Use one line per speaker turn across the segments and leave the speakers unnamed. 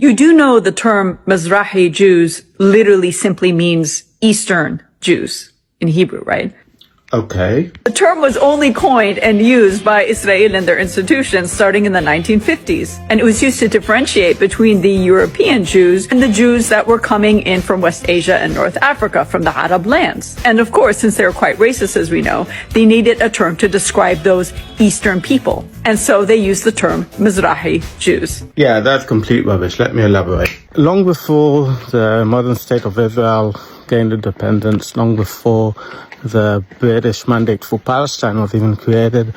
You do know the term Mizrahi Jews literally simply means Eastern Jews in Hebrew, right?
Okay.
The term was only coined and used by Israel and their institutions starting in the 1950s, and it was used to differentiate between the European Jews and the Jews that were coming in from West Asia and North Africa, from the Arab lands. And of course, since they were quite racist, as we know, they needed a term to describe those Eastern people. And so they used the term Mizrahi Jews.
Yeah, that's complete rubbish. Let me elaborate. Long before the modern state of Israel gained independence, long before the British mandate for Palestine was even created,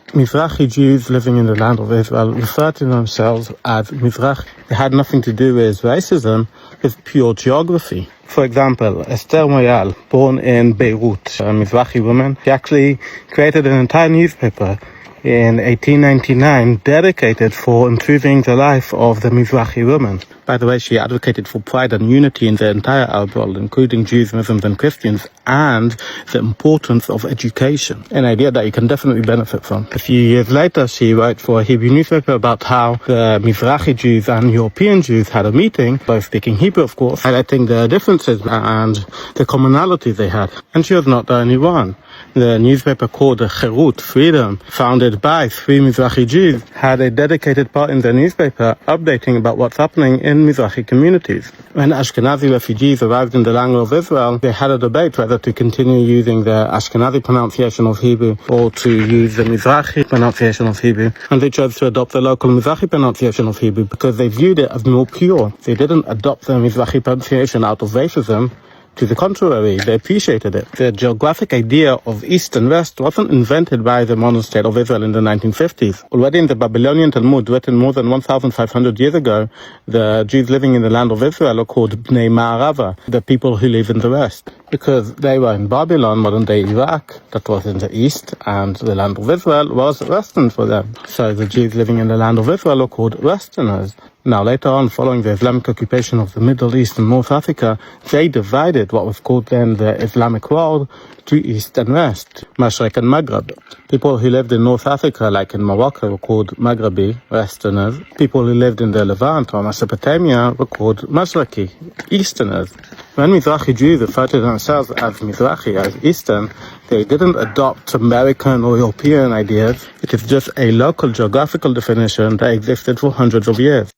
Mizrahi Jews living in the land of Israel referred to themselves as Mizrahi. It had nothing to do with racism, with pure geography. For example, Esther Moyal, born in Beirut, a Mizrahi woman, she actually created an entire newspaper in 1899 dedicated for improving the life of the Mizrahi women. By the way, she advocated for pride and unity in the entire Arab world, including Jews, Muslims, and Christians, and the importance of education, an idea that you can definitely benefit from. A few years later, she wrote for a Hebrew newspaper about how the Mizrahi Jews and European Jews had a meeting, both speaking Hebrew, of course, highlighting the differences and the commonalities they had. And she was not the only one. The newspaper called Cherut, Freedom, founded by 3 Mizrahi Jews, had a dedicated part in the newspaper updating about what's happening in Mizrahi communities. When Ashkenazi refugees arrived in the land of Israel, they had a debate whether to continue using the Ashkenazi pronunciation of Hebrew or to use the Mizrahi pronunciation of Hebrew. And they chose to adopt the local Mizrahi pronunciation of Hebrew because they viewed it as more pure. They didn't adopt the Mizrahi pronunciation out of racism. To the contrary, they appreciated it. The geographic idea of East and West wasn't invented by the modern state of Israel in the 1950s. Already in the Babylonian Talmud, written more than 1,500 years ago, the Jews living in the land of Israel are called Bnei Ma'arava, the people who live in the West, because they were in Babylon, modern-day Iraq, that was in the East, and the land of Israel was Western for them. So the Jews living in the land of Israel are called Westerners. Now, later on, following the Islamic occupation of the Middle East and North Africa, they divided what was called then the Islamic world to East and West, Mashriq and Maghreb. People who lived in North Africa, like in Morocco, were called Maghrebi, Westerners. People who lived in the Levant or Mesopotamia were called Mashriki, Easterners. When Mizrahi Jews referred to themselves as Mizrahi, as Eastern, they didn't adopt American or European ideas. It is just a local geographical definition that existed for hundreds of years.